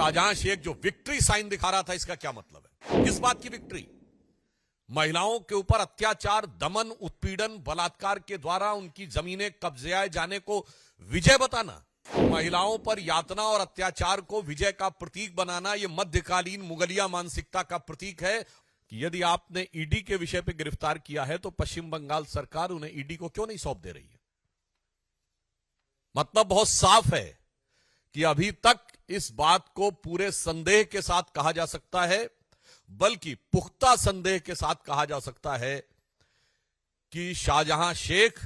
शाहजहां शेख जो victory sign दिखा रहा था, इसका क्या मतलब है? किस बात की विक्ट्री? महिलाओं के ऊपर अत्याचार, दमन, उत्पीड़न, बलात्कार के द्वारा उनकी जमीनें कब्जे जाने को विजय बताना, महिलाओं पर यातना और अत्याचार को विजय का प्रतीक बनाना, यह मध्यकालीन मुगलिया मानसिकता का प्रतीक है कि यदि आपने ईडी के विषय पर गिरफ्तार किया है तो पश्चिम बंगाल सरकार उन्हें ईडी को क्यों नहीं सौंप दे रही है? मतलब बहुत साफ है कि अभी तक इस बात को पूरे संदेह के साथ कहा जा सकता है, बल्कि पुख्ता संदेह के साथ कहा जा सकता है कि शाहजहां शेख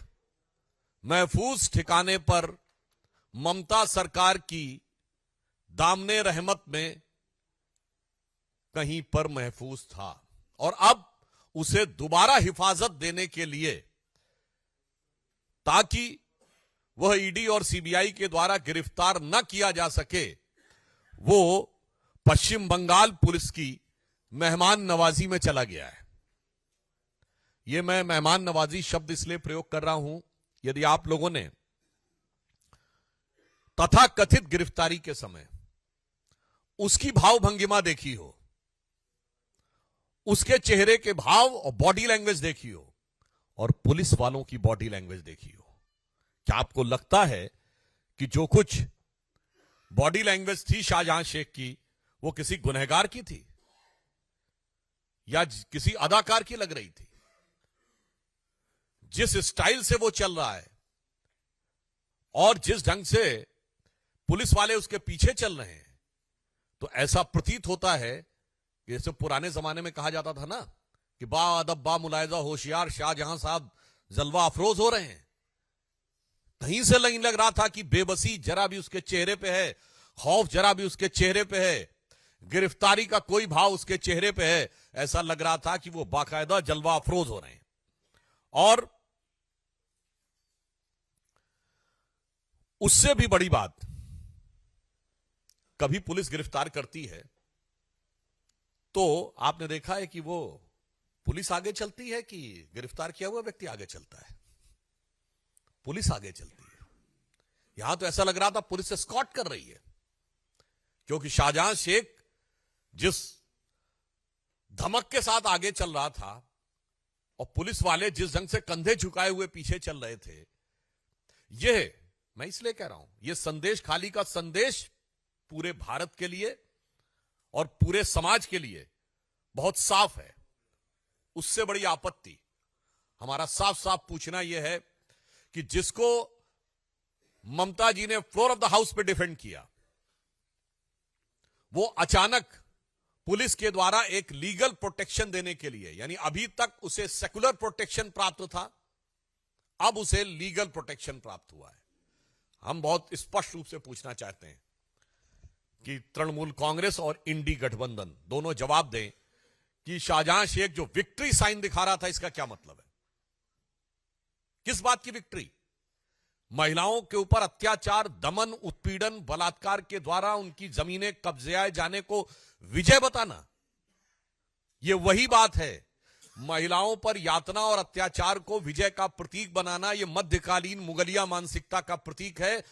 महफूज ठिकाने पर ममता सरकार की दामने रहमत में कहीं पर महफूज था और अब उसे दोबारा हिफाजत देने के लिए, ताकि वह ईडी और सीबीआई के द्वारा गिरफ्तार न किया जा सके, वो पश्चिम बंगाल पुलिस की मेहमान नवाजी में चला गया है। यह मैं मेहमान नवाजी शब्द इसलिए प्रयोग कर रहा हूं, यदि आप लोगों ने तथाकथित गिरफ्तारी के समय उसकी भाव भंगिमा देखी हो, उसके चेहरे के भाव और बॉडी लैंग्वेज देखी हो, और पुलिस वालों की बॉडी लैंग्वेज देखी हो, क्या आपको लगता है कि जो कुछ बॉडी लैंग्वेज थी शाहजहां शेख की, वो किसी गुनहगार की थी या किसी अदाकार की लग रही थी? जिस स्टाइल से वो चल रहा है और जिस ढंग से पुलिस वाले उसके पीछे चल रहे हैं, तो ऐसा प्रतीत होता है कि जैसे पुराने जमाने में कहा जाता था ना कि बा अदब बा मुलायजा होशियार शाहजहां साहब जलवा अफरोज हो रहे हैं। कहीं से नहीं लग रहा था कि बेबसी जरा भी उसके चेहरे पे है, खौफ जरा भी उसके चेहरे पे है, गिरफ्तारी का कोई भाव उसके चेहरे पे है। ऐसा लग रहा था कि वो बाकायदा जलवा अफरोज हो रहे हैं। और उससे भी बड़ी बात, कभी पुलिस गिरफ्तार करती है तो आपने देखा है कि वो पुलिस आगे चलती है कि गिरफ्तार किया हुआ व्यक्ति आगे चलता है? पुलिस आगे चलती है। यहां तो ऐसा लग रहा था पुलिस एस्कॉर्ट कर रही है, क्योंकि शाहजहां शेख जिस धमक के साथ आगे चल रहा था और पुलिस वाले जिस ढंग से कंधे झुकाए हुए पीछे चल रहे थे, यह मैं इसलिए कह रहा हूं, यह संदेश खाली का संदेश पूरे भारत के लिए और पूरे समाज के लिए बहुत साफ है। उससे बड़ी आपत्ति हमारा साफ साफ पूछना यह है कि जिसको ममता जी ने फ्लोर ऑफ द हाउस पे डिफेंड किया, वो अचानक पुलिस के द्वारा एक लीगल प्रोटेक्शन देने के लिए, यानी अभी तक उसे सेकुलर प्रोटेक्शन प्राप्त था, अब उसे लीगल प्रोटेक्शन प्राप्त हुआ है। हम बहुत स्पष्ट रूप से पूछना चाहते हैं कि तृणमूल कांग्रेस और इंडी गठबंधन दोनों जवाब दें कि शाहजहां शेख जो विक्ट्री साइन दिखा रहा था, इसका क्या मतलब है? किस बात की विक्ट्री? महिलाओं के ऊपर अत्याचार, दमन, उत्पीड़न, बलात्कार के द्वारा उनकी जमीनें कब्जे जाने को विजय बताना, यह वही बात है। महिलाओं पर यातना और अत्याचार को विजय का प्रतीक बनाना, यह मध्यकालीन मुगलिया मानसिकता का प्रतीक है